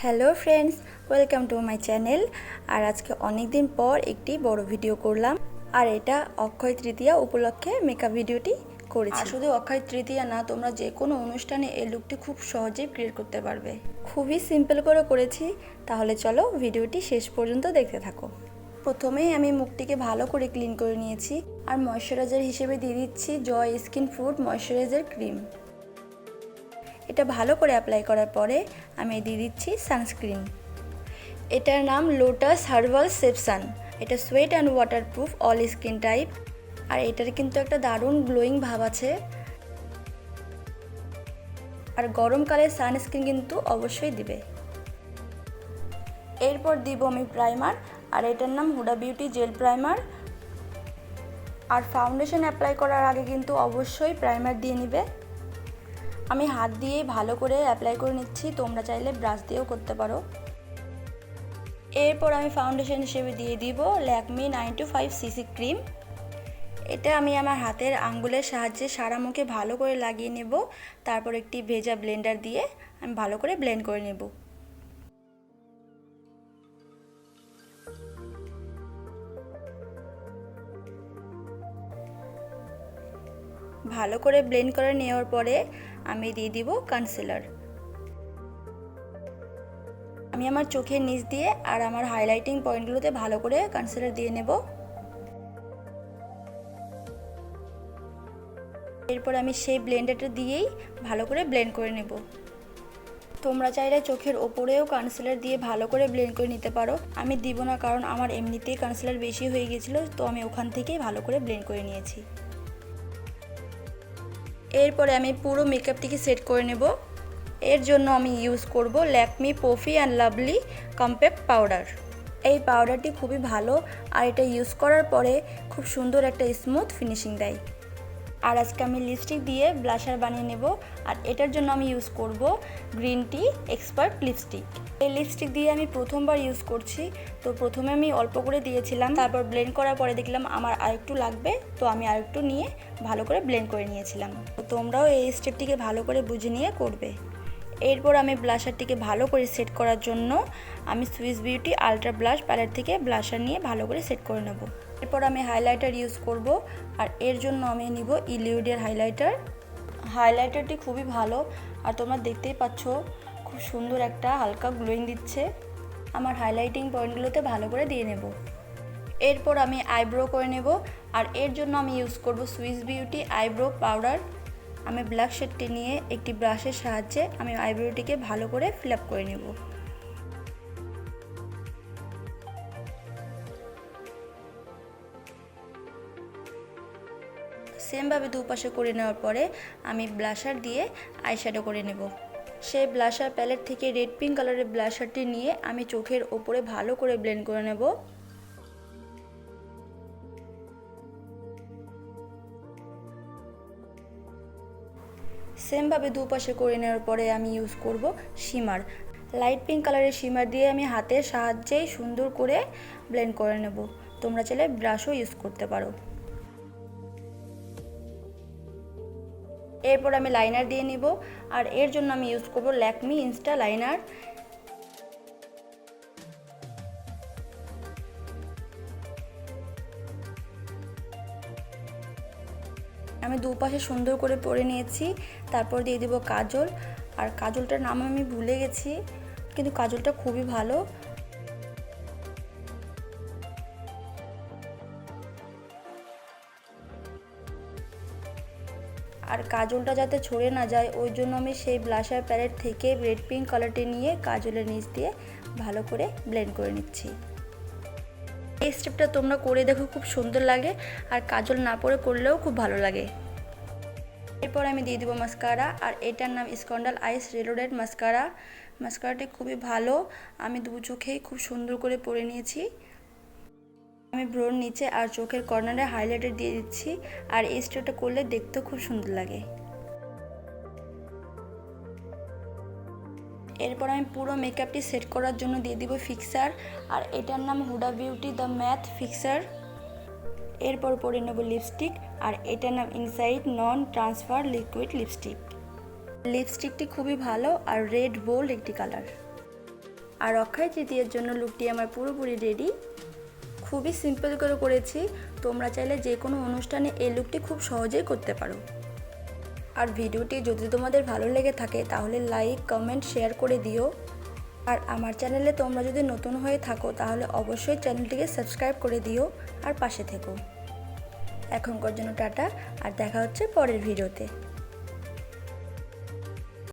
Hello friends, welcome to my channel. আর আজকে অনেক দিন পর একটি বড় ভিডিও করলাম, আর এটা অক্ষয় তৃতীয়া উপলক্ষে মেকআপ ভিডিওটি করেছি। শুধু অক্ষয় তৃতীয়া না, তোমরা যে কোনো অনুষ্ঠানে এই লুকটি খুব সহজেই ক্রিয়েট করতে পারবে। খুবই সিম্পল করে করেছি। তাহলে চলো ভিডিওটি শেষ পর্যন্ত দেখতে থাকো। প্রথমেই আমি মুখটিকে ভালো করে ক্লিন করে নিয়েছি, আর ময়শ্চারাইজার হিসেবে দিয়ে দিচ্ছি জয় স্কিন ফুড ময়শ্চারাইজার ক্রিম। এটা ভালো করে অ্যাপ্লাই করার পরে আমি দিয়ে দিচ্ছি সানস্ক্রিন। এটার নাম লোটাস হার্বাল সেপসান। এটা sweat and waterproof all skin type, আর এটার কিন্তু একটা দারুণ গ্লোয়িং ভাব আছে। আর গরমকালে সানস্ক্রিন কিন্তু অবশ্যই দিবে। এরপর দিব আমি প্রাইমার, আর এটার নাম হুডা বিউটি জেল প্রাইমার। আর ফাউন্ডেশন অ্যাপ্লাই করার আগে কিন্তু অবশ্যই প্রাইমার দিয়ে নিবে। আমি হাত দিয়ে ভালো করে অ্যাপ্লাই করে নিচ্ছি, তোমরা চাইলে ব্রাশ দিয়েও করতে পারো। এরপর আমি ফাউন্ডেশন হিসেবে দিয়ে দিব ল্যাকমি 925 সিসি ক্রিম। এটা আমি আমার হাতের আঙ্গুলের সাহায্যে সারা মুখে ভালো করে লাগিয়ে নেব। তারপর একটি ভেজা ব্লেন্ডার দিয়ে আমি ভালো করে ব্লেন্ড করে নেব। ভালো করে ব্লেন্ড করে নেওয়ার পরে আমি দিয়ে দিব কনসিলার। আমি আমার চোখের নিচ দিয়ে আর আমার হাইলাইটিং পয়েন্টগুলোতে ভালো করে কনসিলার দিয়ে নেব। এরপর আমি সেই ব্লেন্ডারটা দিয়েই ভালো করে ব্লেন্ড করে নেব। তোমরা চাইলে চোখের ওপরেও কনসিলার দিয়ে ভালো করে ব্লেন্ড করে নিতে পারো। আমি দিব না, কারণ আমার এমনিতেই কনসিলার বেশি হয়ে গিয়েছিল, তো আমি ওখান থেকেই ভালো করে ব্লেন্ড করে নিয়েছি। এরপরে আমি পুরো মেকআপটিকে সেট করে নেব। এর জন্য আমি ইউজ করব Lakme পফি and lovely compact powder. এই পাউডারটি খুবই ভালো, আর এটা ইউজ করার পরে খুব সুন্দর একটা স্মুথ ফিনিশিং দেয়। আর আজকে আমি লিপস্টিক দিয়ে ব্লাশার বানিয়ে নেব, আর এটার জন্য আমি ইউজ করব গ্রিন টি এক্সপার্ট লিপস্টিক। এই লিপস্টিক দিয়ে আমি প্রথমবার ইউজ করছি, তো প্রথমে আমি অল্প করে দিয়েছিলাম, তারপর ব্লেন্ড করার পরে দেখলাম আমার আরেকটু লাগবে, তো আমি আরেকটু নিয়ে ভালো করে ব্লেন্ড করে নিয়েছিলাম। তো তোমরাও এই স্টেপটিকে ভালো করে বুঝে নিয়ে করবে। এরপর আমি ব্লাশারটিকে ভালো করে সেট করার জন্য আমি Swiss Beauty ultra blush palette থেকে ব্লাশার নিয়ে ভালো করে সেট করে নেব। এরপর আমি হাইলাইটার ইউজ করব, আর এর জন্য আমি নিব ইলিউডের হাইলাইটার। হাইলাইটারটি খুবই ভালো, আর তোমরা দেখতেই পাচ্ছ খুব সুন্দর একটা হালকা গ্লোয়িং দিচ্ছে। আমার হাইলাইটিং পয়েন্টগুলোতে ভালো করে দিয়ে নেব। এরপর আমি আইব্রো করে নেব, আর এর জন্য আমি ইউজ করব সুইস বিউটি আইব্রো পাউডার। আমি ব্ল্যাক শেডটি নিয়ে একটি ব্রাশের সাহায্যে আমি আইব্রোটিকে ভালো করে ফিল আপ করে নেব। সেমভাবে দুপাশে করে নেওয়ার পরে আমি ব্লাশার দিয়ে আইশ্যাডো করে নেব। সেই ব্লাশার প্যালেট থেকে রেড পিঙ্ক কালারের ব্লাশারটি নিয়ে আমি চোখের ওপরে ভালো করে ব্লেন্ড করে নেব। সেমভাবে দুপাশে করে নেওয়ার পরে আমি ইউজ করব শিমার। লাইট পিঙ্ক কালারের শিমার দিয়ে আমি হাতের সাহায্যেই সুন্দর করে ব্লেন্ড করে নেব। তোমরা চাইলে ব্রাশও ইউজ করতে পারো। এরপর আমি লাইনার দিয়ে নিব, আর এর জন্য আমি ইউজ করব ল্যাকমি ইনস্টা লাইনার। আমি দুপাশে সুন্দর করে পরে নিয়েছি। তারপর দিয়ে দেব কাজল, আর কাজলটার নাম আমি ভুলে গেছি, কিন্তু কাজলটা খুবই ভালো। আর কাজলটা যাতে ছড়ে না যায়, ওই জন্য আমি সেই ব্লাশার প্যালেট থেকে রেড পিঙ্ক কালারটি নিয়ে কাজলের নিচ দিয়ে ভালো করে ব্লেন্ড করে নিচ্ছি। এই স্টেপটা তোমরা করে দেখো, খুব সুন্দর লাগে, আর কাজল না পরে করলেও খুব ভালো লাগে। এরপর আমি দিয়ে দেবো মাস্কারা, আর এটার নাম স্কন্ডাল আইস রিলোডেড মাস্কারা। মাস্কারাটি খুবই ভালো, আমি দু চোখেই খুব সুন্দর করে পরে নিয়েছি। আমি ব্রোর নিচে আর চোখের কর্নারে হাইলাইটার দিয়ে দিচ্ছি, আর এই স্টেপটা করলে দেখতেও খুব সুন্দর লাগে। এরপর আমি পুরো মেকআপটি সেট করার জন্য দিয়ে দিব ফিক্সার, আর এটার নাম Hooda beauty the math fixer. এরপর পরে নেব লিপস্টিক, আর এটার নাম ইনসাইড নন ট্রান্সফার লিকুইড লিপস্টিক। লিপস্টিকটি খুবই ভালো, আর রেড বোল্ড একটি কালার। আর অক্ষয় তৃতীয়ার জন্য লুকটি আমার পুরোপুরি রেডি। খুবই সিম্পল করে করেছি, তোমরা চাইলে যে কোনো অনুষ্ঠানে এই লুকটি খুব সহজেই করতে পারো। আর ভিডিওটি যদি তোমাদের ভালো লেগে থাকে তাহলে লাইক, কমেন্ট, শেয়ার করে দিও। আর আমার চ্যানেলে তোমরা যদি নতুন হয়ে থাকো তাহলে অবশ্যই চ্যানেলটিকে সাবস্ক্রাইব করে দিও আর পাশে থেকো। এখনকার জন্য টাটা, আর দেখা হচ্ছে পরের ভিডিওতে।